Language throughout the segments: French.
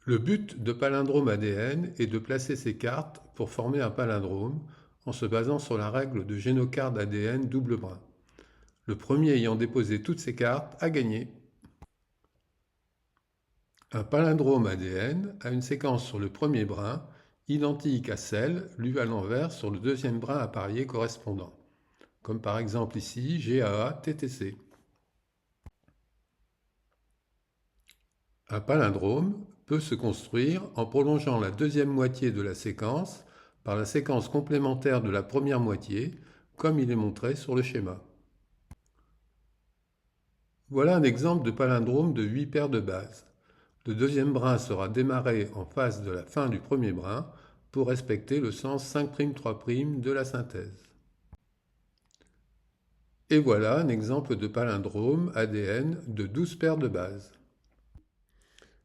Le but de Palindrome ADN est de placer ces cartes pour former un palindrome en se basant sur la règle de Génocarde ADN double brin. Le premier ayant déposé toutes ces cartes a gagné. Un palindrome ADN a une séquence sur le premier brin identique à celle lue à l'envers sur le deuxième brin à parier correspondant, comme par exemple ici GAA-TTC. Un palindrome peut se construire en prolongeant la deuxième moitié de la séquence par la séquence complémentaire de la première moitié, comme il est montré sur le schéma. Voilà un exemple de palindrome de 8 paires de bases. Le deuxième brin sera démarré en face de la fin du premier brin pour respecter le sens 5'3' de la synthèse. Et voilà un exemple de palindrome ADN de 12 paires de bases,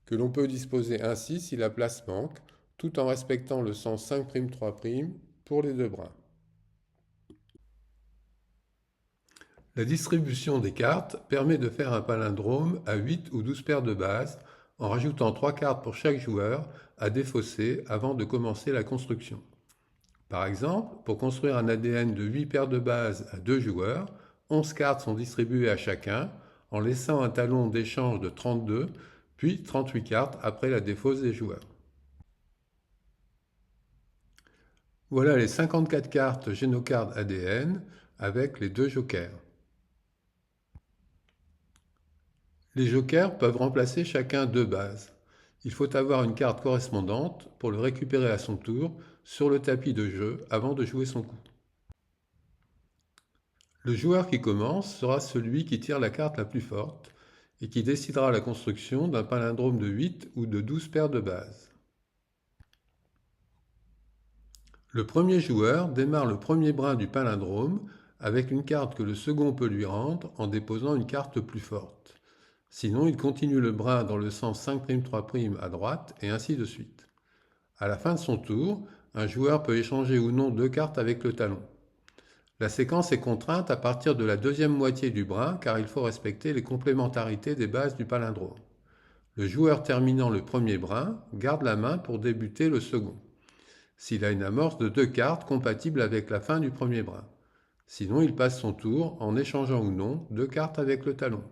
que l'on peut disposer ainsi si la place manque, tout en respectant le sens 5'3' pour les deux brins. La distribution des cartes permet de faire un palindrome à 8 ou 12 paires de bases en rajoutant 3 cartes pour chaque joueur à défausser avant de commencer la construction. Par exemple, pour construire un ADN de 8 paires de bases à 2 joueurs, 11 cartes sont distribuées à chacun en laissant un talon d'échange de 32, puis 38 cartes après la défausse des joueurs. Voilà les 54 cartes Génocarde ADN avec les 2 jokers. Les jokers peuvent remplacer chacun 2 bases. Il faut avoir une carte correspondante pour le récupérer à son tour sur le tapis de jeu avant de jouer son coup. Le joueur qui commence sera celui qui tire la carte la plus forte et qui décidera la construction d'un palindrome de 8 ou de 12 paires de bases. Le premier joueur démarre le premier brin du palindrome avec une carte que le second peut lui rendre en déposant une carte plus forte. Sinon, il continue le brin dans le sens 5'3' à droite et ainsi de suite. À la fin de son tour, un joueur peut échanger ou non 2 cartes avec le talon. La séquence est contrainte à partir de la deuxième moitié du brin car il faut respecter les complémentarités des bases du palindrome. Le joueur terminant le premier brin garde la main pour débuter le second, s'il a une amorce de 2 cartes compatibles avec la fin du premier brin. Sinon, il passe son tour en échangeant ou non 2 cartes avec le talon.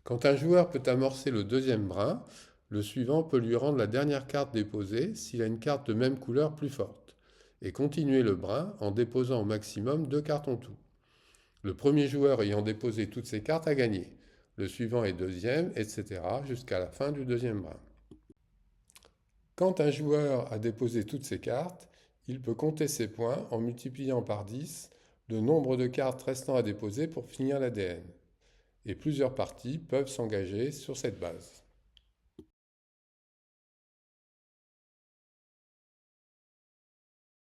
Quand un joueur peut amorcer le deuxième brin, le suivant peut lui rendre la dernière carte déposée s'il a une carte de même couleur plus forte, et continuer le brin en déposant au maximum 2 cartes en tout. Le premier joueur ayant déposé toutes ses cartes a gagné. Le suivant est deuxième, etc. jusqu'à la fin du deuxième brin. Quand un joueur a déposé toutes ses cartes, il peut compter ses points en multipliant par 10 le nombre de cartes restant à déposer pour finir l'ADN. Et plusieurs parties peuvent s'engager sur cette base.